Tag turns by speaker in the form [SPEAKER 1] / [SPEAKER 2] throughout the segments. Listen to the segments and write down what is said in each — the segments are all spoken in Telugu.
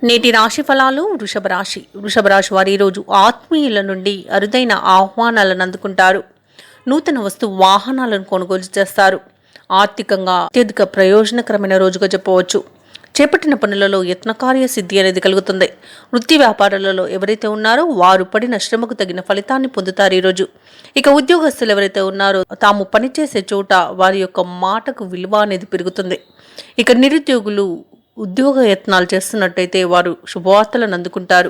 [SPEAKER 1] నేటి రాశి ఫలాలు వృషభ రాశి వారు ఈరోజు ఆత్మీయుల నుండి అరుదైన ఆహ్వానాలను అందుకుంటారు. నూతన వస్తు వాహనాలను కొనుగోలు చేస్తారు. ఆర్థికంగా అత్యధిక ప్రయోజనకరమైన రోజుగా చెప్పవచ్చు. చేపట్టిన పనులలో యత్నకార్య సిద్ధి అనేది కలుగుతుంది. వృత్తి వ్యాపారాలలో ఎవరైతే ఉన్నారో వారు పడిన శ్రమకు తగిన ఫలితాన్ని పొందుతారు ఈరోజు. ఇక ఉద్యోగస్తులు ఎవరైతే ఉన్నారో తాము పనిచేసే చోట వారి యొక్క మాటకు విలువ అనేది పెరుగుతుంది. ఇక నిరుద్యోగులు ఉద్యోగ యత్నాలు చేస్తున్నట్టయితే వారు శుభవార్తలను అందుకుంటారు.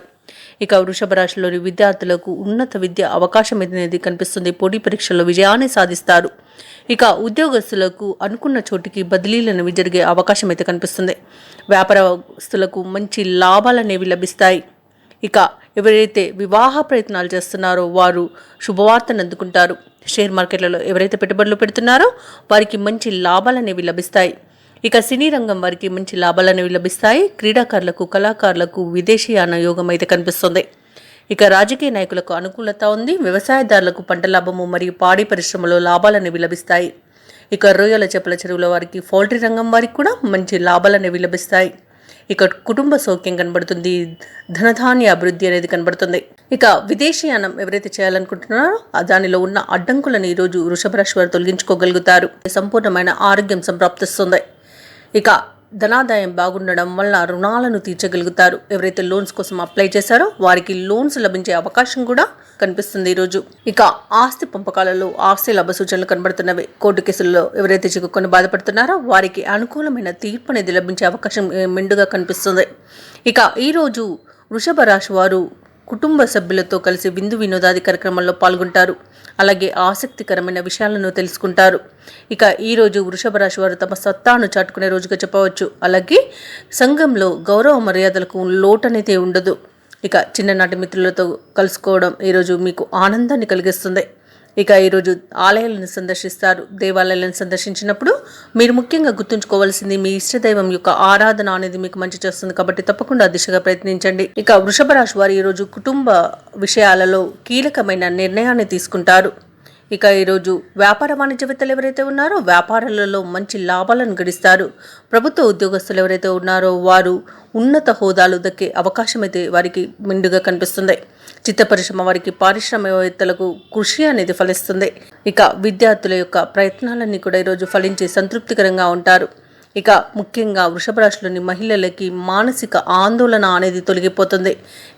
[SPEAKER 1] ఇక వృషభ రాశిలోని విద్యార్థులకు ఉన్నత విద్య అవకాశం అనేది కనిపిస్తుంది. పోటీ పరీక్షల్లో విజయాన్ని సాధిస్తారు. ఇక ఉద్యోగస్తులకు అనుకున్న చోటికి బదిలీలనేవి జరిగే అవకాశం అయితే కనిపిస్తుంది. వ్యాపారస్తులకు మంచి లాభాలనేవి లభిస్తాయి. ఇక ఎవరైతే వివాహ ప్రయత్నాలు చేస్తున్నారో వారు శుభవార్తను అందుకుంటారు. షేర్ మార్కెట్లలో ఎవరైతే పెట్టుబడులు పెడుతున్నారో వారికి మంచి లాభాలనేవి లభిస్తాయి. ఇక సినీ రంగం వారికి మంచి లాభాలనేవి లభిస్తాయి. క్రీడాకారులకు కళాకారులకు విదేశీయాన యోగం అయితే కనిపిస్తుంది. ఇక రాజకీయ నాయకులకు అనుకూలత ఉంది. వ్యవసాయదారులకు పంట లాభము మరియు పాడి పరిశ్రమలో లాభాలనేవి లభిస్తాయి. ఇక రొయ్యల చేపల చెరువుల వారికి పౌల్ట్రీ రంగం వారికి కూడా మంచి లాభాలనేవి లభిస్తాయి. ఇక కుటుంబ సౌఖ్యం కనబడుతుంది. ధనధాన్య అభివృద్ధి అనేది కనబడుతుంది. ఇక విదేశీయానం ఎవరైతే చేయాలనుకుంటున్నారో దానిలో ఉన్న అడ్డంకులను ఈరోజు వృషభ రాశి వారు తొలగించుకోగలుగుతారు. సంపూర్ణమైన ఆరోగ్యం సంప్రాప్తిస్తుంది. ఇక ధనాదాయం బాగుండడం వల్ల రుణాలను తీర్చగలుగుతారు. ఎవరైతే లోన్స్ కోసం అప్లై చేశారో వారికి లోన్స్ లభించే అవకాశం కూడా కనిపిస్తుంది ఈరోజు. ఇక ఆస్తి పంపకాలలో ఆస్తి లాభ సూచనలు కనబడుతున్నవి. కోర్టు కేసుల్లో ఎవరైతే చిక్కుకొని బాధపడుతున్నారో వారికి అనుకూలమైన తీర్పు అనేది లభించే అవకాశం మెండుగా కనిపిస్తుంది. ఇక ఈరోజు వృషభ రాశి వారు కుటుంబ సభ్యులతో కలిసి విందు వినోదాది కార్యక్రమాల్లో పాల్గొంటారు. అలాగే ఆసక్తికరమైన విషయాలను తెలుసుకుంటారు. ఇక ఈరోజు వృషభ రాశి వారు తమ సత్తాను చాటుకునే రోజుగా చెప్పవచ్చు. అలాగే సంఘంలో గౌరవ మర్యాదలకు లోటనేది ఉండదు. ఇక చిన్ననాటి మిత్రులతో కలుసుకోవడం ఈరోజు మీకు ఆనందాన్ని కలిగిస్తుంది. ఇక ఈరోజు ఆలయాలను సందర్శిస్తారు. దేవాలయాలను సందర్శించినప్పుడు మీరు ముఖ్యంగా గుర్తుంచుకోవాల్సింది మీ ఇష్టదైవం యొక్క ఆరాధన అనేది మీకు మంచి చేస్తుంది. కాబట్టి తప్పకుండా దిశగా ప్రయత్నించండి. ఇక వృషభ రాశి వారు ఈరోజు కుటుంబ విషయాలలో కీలకమైన నిర్ణయాన్ని తీసుకుంటారు. ఇక ఈరోజు వ్యాపార వాణిజ్యవేత్తలు ఎవరైతే ఉన్నారో వ్యాపారాలలో మంచి లాభాలను గడిస్తారు. ప్రభుత్వ ఉద్యోగస్తులు ఎవరైతే ఉన్నారో వారు ఉన్నత హోదాలు దక్కే అవకాశం అయితే వారికి మెండుగా కనిపిస్తుంది. చిత్త పరిశ్రమ వారికి పారిశ్రామికవేత్తలకు కృషి అనేది ఫలిస్తుంది. ఇక విద్యార్థుల యొక్క ప్రయత్నాలన్నీ కూడా ఈరోజు ఫలించి సంతృప్తికరంగా ఉంటారు. ఇక ముఖ్యంగా వృషభ రాశిలోని మహిళలకి మానసిక ఆందోళన అనేది తొలగిపోతుంది.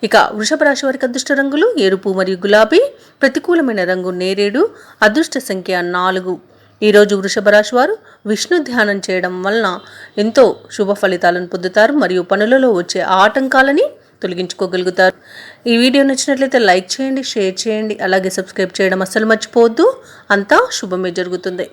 [SPEAKER 1] ఇక వృషభ రాశి వారికి అదృష్ట రంగులు ఎరుపు మరియు గులాబీ, ప్రతికూలమైన రంగు నేరేడు, అదృష్ట సంఖ్య 4. ఈరోజు వృషభ రాశి వారు విష్ణు ధ్యానం చేయడం వలన ఎంతో శుభ ఫలితాలను పొందుతారు మరియు పనులలో వచ్చే ఆటంకాలని తొలగించుకోగలుగుతారు. ఈ వీడియో నచ్చినట్లయితే లైక్ చేయండి, షేర్ చేయండి, అలాగే సబ్స్క్రైబ్ చేయడం అస్సలు మర్చిపోవద్దు. అంతా శుభమే జరుగుతుంది.